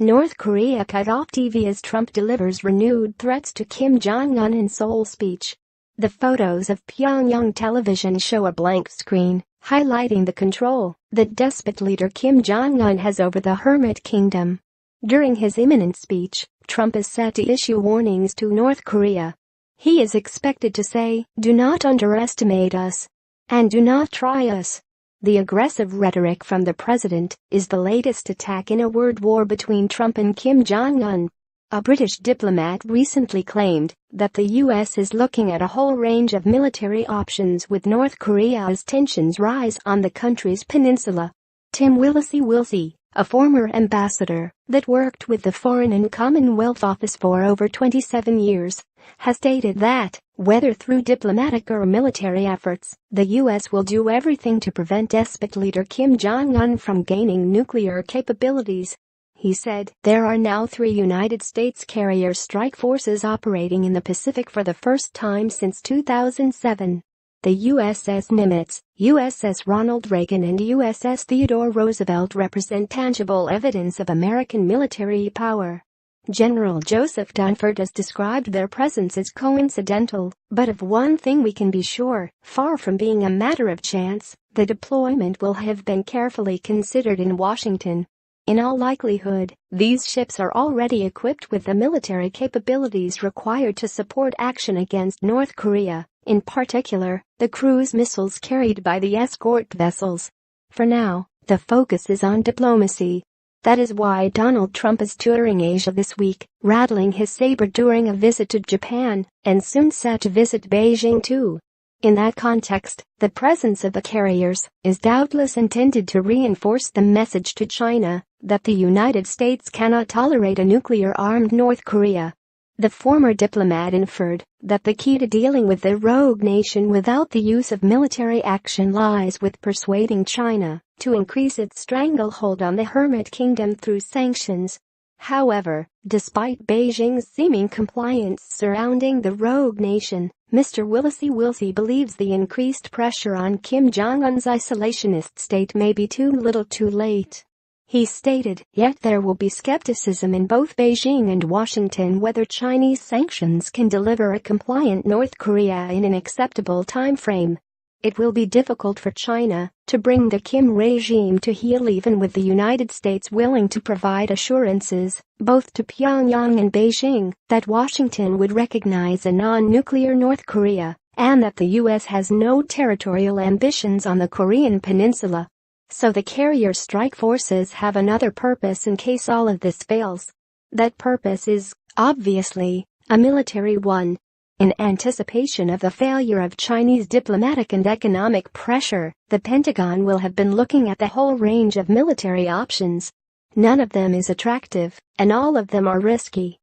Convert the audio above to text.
North Korea cut off TV as Trump delivers renewed threats to Kim Jong-un in Seoul speech. The photos of Pyongyang television show a blank screen, highlighting the control that despot leader Kim Jong-un has over the hermit kingdom. During his imminent speech, Trump is set to issue warnings to North Korea. He is expected to say, "Do not underestimate us," and "Do not try us." The aggressive rhetoric from the president is the latest attack in a word war between Trump and Kim Jong-un. A British diplomat recently claimed that the U.S. is looking at a whole range of military options with North Korea as tensions rise on the country's peninsula. Tim Willesee, a former ambassador that worked with the Foreign and Commonwealth Office for over 27 years, has stated that, whether through diplomatic or military efforts, the U.S. will do everything to prevent despot leader Kim Jong-un from gaining nuclear capabilities. He said, "There are now 3 United States carrier strike forces operating in the Pacific for the first time since 2007. The USS Nimitz, USS Ronald Reagan and USS Theodore Roosevelt represent tangible evidence of American military power." General Joseph Dunford has described their presence as coincidental, but of one thing we can be sure, far from being a matter of chance, the deployment will have been carefully considered in Washington. In all likelihood, these ships are already equipped with the military capabilities required to support action against North Korea, in particular, the cruise missiles carried by the escort vessels. For now, the focus is on diplomacy. That is why Donald Trump is touring Asia this week, rattling his saber during a visit to Japan, and soon set to visit Beijing too. In that context, the presence of the carriers is doubtless intended to reinforce the message to China that the United States cannot tolerate a nuclear-armed North Korea. The former diplomat inferred that the key to dealing with the rogue nation without the use of military action lies with persuading China to increase its stranglehold on the hermit kingdom through sanctions. However, despite Beijing's seeming compliance surrounding the rogue nation, Mr. Willesee believes the increased pressure on Kim Jong-un's isolationist state may be too little too late. He stated, "Yet there will be skepticism in both Beijing and Washington whether Chinese sanctions can deliver a compliant North Korea in an acceptable time frame. It will be difficult for China to bring the Kim regime to heel even with the United States willing to provide assurances, both to Pyongyang and Beijing, that Washington would recognize a non-nuclear North Korea, and that the U.S. has no territorial ambitions on the Korean peninsula. So the carrier strike forces have another purpose in case all of this fails. That purpose is, obviously, a military one. In anticipation of the failure of Chinese diplomatic and economic pressure, the Pentagon will have been looking at the whole range of military options. None of them is attractive, and all of them are risky.